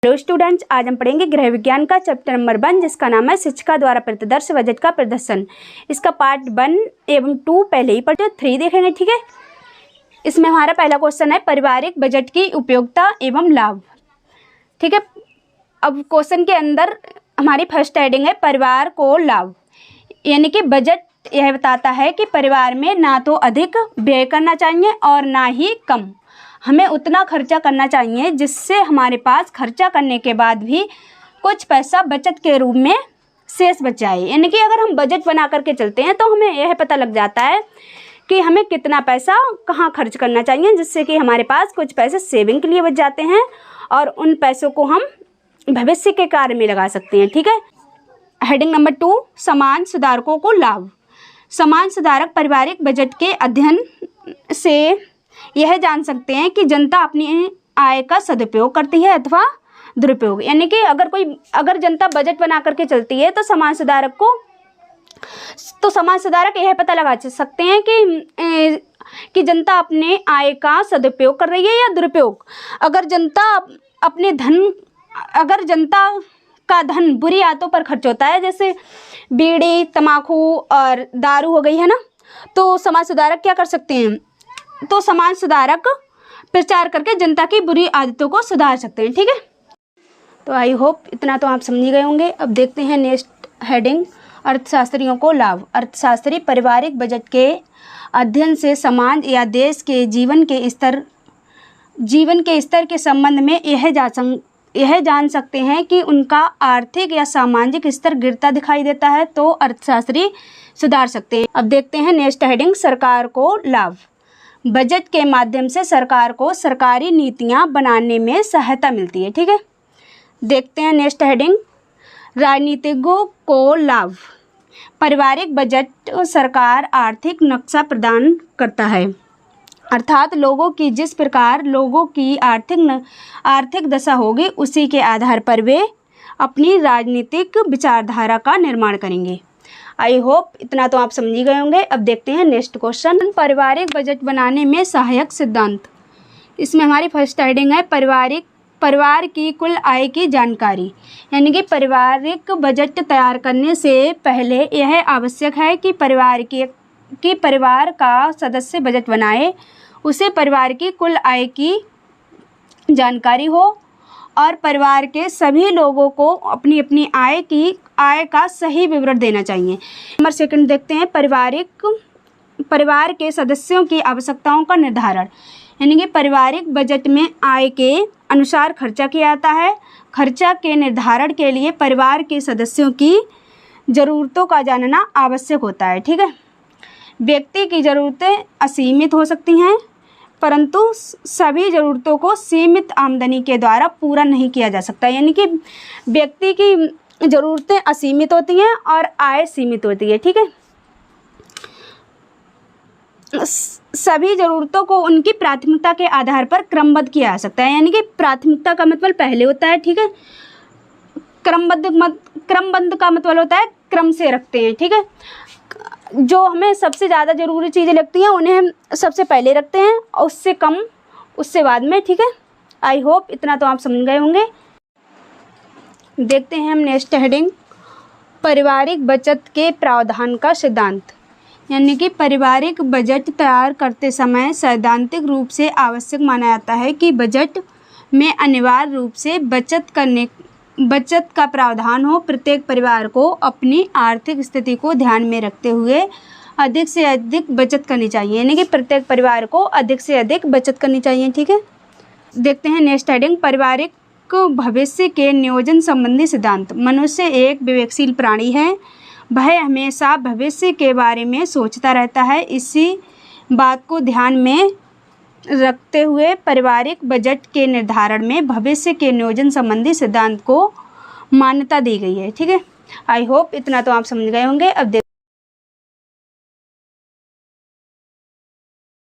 Hello students, आज हम पढ़ेंगे गृह विज्ञान का चैप्टर नंबर 1 जिसका नाम है शिक्षिका द्वारा प्रतिदर्श बजट का प्रदर्शन। इसका पार्ट 1 एवं 2 पहले ही पढ़े, 3 देखेंगे। ठीक है, इसमें हमारा पहला क्वेश्चन है पारिवारिक बजट की उपयोगिता एवं लाभ। ठीक है, अब क्वेश्चन के अंदर हमारी फर्स्ट हेडिंग है परिवार को लाभ, यानी कि बजट यह बताता है कि परिवार में ना तो अधिक व्यय करना चाहिए और ना ही कम। हमें उतना खर्चा करना चाहिए जिससे हमारे पास खर्चा करने के बाद भी कुछ पैसा बचत के रूप में शेष बच जाए। यानी कि अगर हम बजट बना करके चलते हैं तो हमें यह पता लग जाता है कि हमें कितना पैसा कहाँ खर्च करना चाहिए, जिससे कि हमारे पास कुछ पैसे सेविंग के लिए बच जाते हैं और उन पैसों को हम भविष्य के कार्य में लगा सकते हैं। ठीक है, हेडिंग नंबर 2 समाज सुधारकों को लाभ। समाज सुधारक पारिवारिक बजट के अध्ययन से यह जान सकते हैं कि जनता अपनी आय का सदुपयोग करती है अथवा दुरुपयोग। यानी कि अगर जनता बजट बना करके चलती है तो समाज सुधारक यह पता लगा सकते हैं कि जनता अपने आय का सदुपयोग कर रही है या दुरुपयोग। अगर जनता का धन बुरी आदतों पर खर्च होता है, जैसे बीड़ी, तम्बाकू और दारू हो गई है ना, तो समाज सुधारक क्या कर सकते हैं, तो समाज सुधारक प्रचार करके जनता की बुरी आदतों को सुधार सकते हैं। ठीक है, तो आई होप इतना तो आप समझ गए होंगे। अब देखते हैं नेक्स्ट हेडिंग, अर्थशास्त्रियों को लाभ। अर्थशास्त्री पारिवारिक बजट के अध्ययन से समाज या देश के जीवन के स्तर के संबंध में यह जान सकते हैं कि उनका आर्थिक या सामाजिक स्तर गिरता दिखाई देता है तो अर्थशास्त्री सुधार सकते हैं। अब देखते हैं नेक्स्ट हेडिंग, सरकार को लाभ। बजट के माध्यम से सरकार को सरकारी नीतियां बनाने में सहायता मिलती है। ठीक है, देखते हैं नेक्स्ट हेडिंग, राजनीतिज्ञों को लाभ। पारिवारिक बजट सरकार आर्थिक नक्शा प्रदान करता है, अर्थात लोगों की जिस प्रकार लोगों की आर्थिक दशा होगी उसी के आधार पर वे अपनी राजनीतिक विचारधारा का निर्माण करेंगे। आई होप इतना तो आप समझ ही गए होंगे। अब देखते हैं नेक्स्ट क्वेश्चन, पारिवारिक बजट बनाने में सहायक सिद्धांत। इसमें हमारी फर्स्ट हेडिंग है परिवार की कुल आय की जानकारी। यानी कि पारिवारिक बजट तैयार करने से पहले यह आवश्यक है कि परिवार का सदस्य बजट बनाए, उसे परिवार की कुल आय की जानकारी हो और परिवार के सभी लोगों को अपनी अपनी आय का सही विवरण देना चाहिए। नंबर 2 देखते हैं, परिवार के सदस्यों की आवश्यकताओं का निर्धारण। यानी कि पारिवारिक बजट में आय के अनुसार खर्चा किया जाता है। खर्चा के निर्धारण के लिए परिवार के सदस्यों की ज़रूरतों का जानना आवश्यक होता है। ठीक है, व्यक्ति की ज़रूरतें असीमित हो सकती हैं, परंतु सभी ज़रूरतों को सीमित आमदनी के द्वारा पूरा नहीं किया जा सकता। यानी कि व्यक्ति की ज़रूरतें असीमित होती हैं और आय सीमित होती है। ठीक है, सभी ज़रूरतों को उनकी प्राथमिकता के आधार पर क्रमबद्ध किया जा सकता है। यानी कि प्राथमिकता का मतलब पहले होता है। ठीक है, क्रमबद्ध का मतलब होता है क्रम से रखते हैं। ठीक है, जो हमें सबसे ज़्यादा ज़रूरी चीज़ें लगती हैं उन्हें हम सबसे पहले रखते हैं और उससे कम उससे बाद में। ठीक है, आई होप इतना तो आप समझ गए होंगे। देखते हैं हम नेक्स्ट हेडिंग, पारिवारिक बचत के प्रावधान का सिद्धांत। यानी कि पारिवारिक बजट तैयार करते समय सैद्धांतिक रूप से आवश्यक माना जाता है कि बजट में अनिवार्य रूप से बचत का प्रावधान हो। प्रत्येक परिवार को अपनी आर्थिक स्थिति को ध्यान में रखते हुए अधिक से अधिक बचत करनी चाहिए। यानी कि प्रत्येक परिवार को अधिक से अधिक बचत करनी चाहिए। ठीक है, देखते हैं नेक्स्ट हेडिंग, पारिवारिक भविष्य के नियोजन संबंधी सिद्धांत। मनुष्य एक विवेकशील प्राणी है, वह हमेशा भविष्य के बारे में सोचता रहता है। इसी बात को ध्यान में रखते हुए पारिवारिक बजट के निर्धारण में भविष्य के नियोजन संबंधी सिद्धांत को मान्यता दी गई है। ठीक है, आई होप इतना तो आप समझ गए होंगे। अब